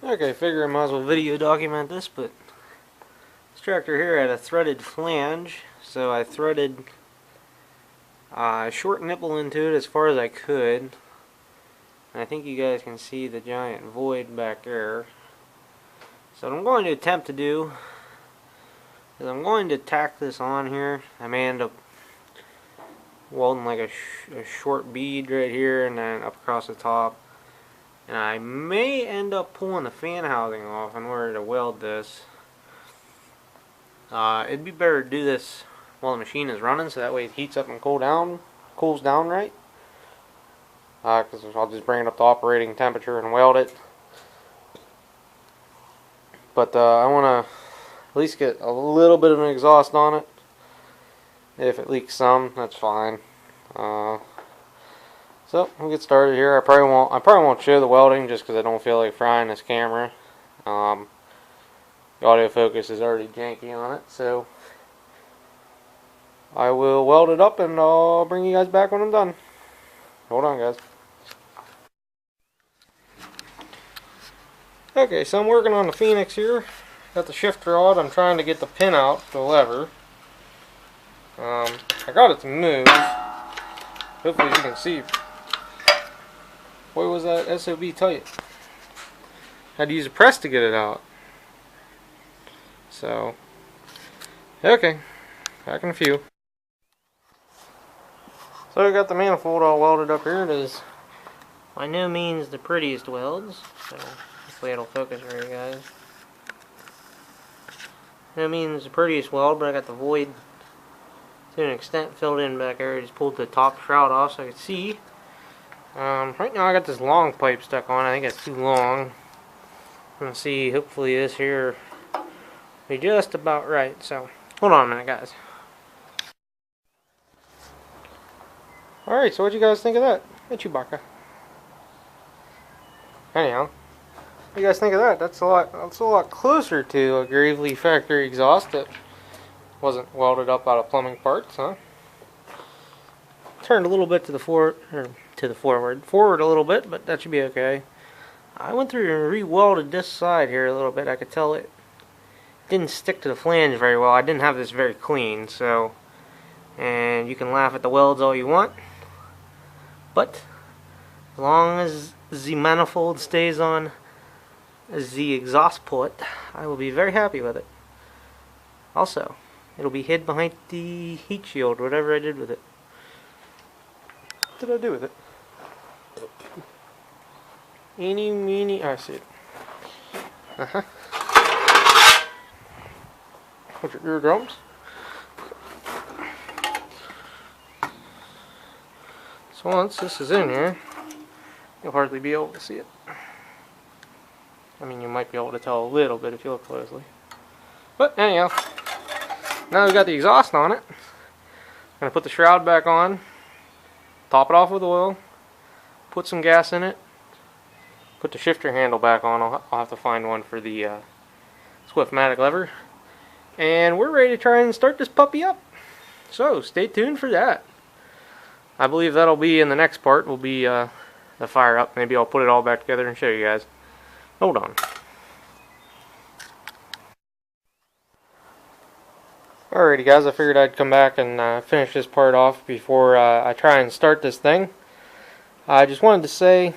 Okay, figure I might as well video document this, but this tractor here had a threaded flange, so I threaded a short nipple into it as far as I could. And I think you guys can see the giant void back there. So what I'm going to attempt to do is I'm going to tack this on here. I may end up welding like a short bead right here and then up across the top. And I may end up pulling the fan housing off in order to weld this. It'd be better to do this while the machine is running, so that way it heats up and cools down right. Because I'll just bring it up to operating temperature and weld it. But I want to at least get a little bit of an exhaust on it. If it leaks some, that's fine. So we'll get started here. I probably won't show the welding just because I don't feel like frying this camera. The autofocus is already janky on it, so I will weld it up and I'll bring you guys back when I'm done. Hold on, guys. Okay, so I'm working on the Phoenix here. Got the shift rod. I'm trying to get the pin out, the lever. I got it to move. Hopefully you can see. Boy, was that SOB tight. Had to use a press to get it out. So, okay, back in a few. So I got the manifold all welded up here. It is by no means the prettiest welds, so hopefully it'll focus for you guys. No means the prettiest weld, but I got the void to an extent filled in back there. I just pulled the top shroud off so I could see. Right now I got this long pipe stuck on. I think it's too long. I'm gonna see. Hopefully this here will be just about right. So hold on a minute, guys. All right. So what do you guys think of that? Hey, Chewbacca. Anyhow, what do you guys think of that? That's a lot closer to a Gravely factory exhaust that wasn't welded up out of plumbing parts, huh? Turned a little bit to the forward a little bit, but that should be okay. I went through and re-welded this side here a little bit. I could tell it didn't stick to the flange very well. I didn't have this very clean, so, and you can laugh at the welds all you want, but as long as the manifold stays on the exhaust port, I will be very happy with it. Also, it'll be hid behind the heat shield, whatever I did with it. What did I do with it? Eeny, meeny, I see it. What's your eardrums? So once this is in here, you'll hardly be able to see it. I mean, you might be able to tell a little bit if you look closely. But anyhow, now we've got the exhaust on it. I'm going to put the shroud back on, top it off with oil, put some gas in it, put the shifter handle back on. I'll have to find one for the Swiftmatic lever. And we're ready to try and start this puppy up. So stay tuned for that. I believe that'll be in the next part, will be the fire up. Maybe I'll put it all back together and show you guys. Hold on. Alrighty guys, I figured I'd come back and finish this part off before I try and start this thing. I just wanted to say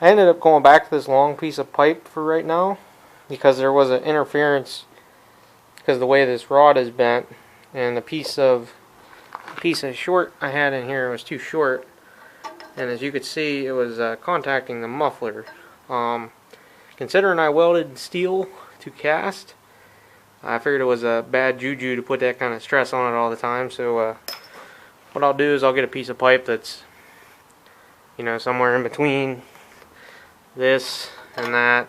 I ended up going back to this long piece of pipe for right now because there was an interference because the way this rod is bent, and the piece of short I had in here was too short, and as you could see it was contacting the muffler. Considering I welded steel to cast, I figured it was a bad juju to put that kind of stress on it all the time. So what I'll do is I'll get a piece of pipe that's, you know, somewhere in between this and that.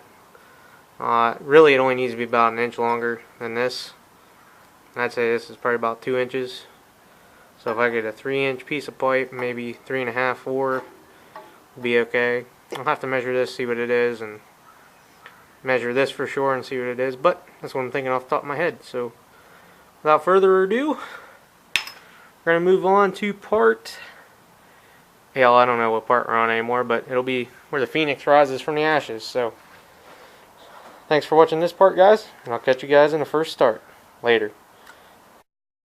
Really it only needs to be about an inch longer than this. I'd say this is probably about 2 inches. So if I get a 3-inch piece of pipe, maybe 3.5, 4, will be okay. I'll have to measure this, see what it is, and measure this for sure and see what it is, but that's what I'm thinking off the top of my head. So without further ado, we're going to move on to part, hell, I don't know what part we're on anymore, but it'll be where the Phoenix rises from the ashes. So Thanks for watching this part, guys, and I'll catch you guys in the first start. Later.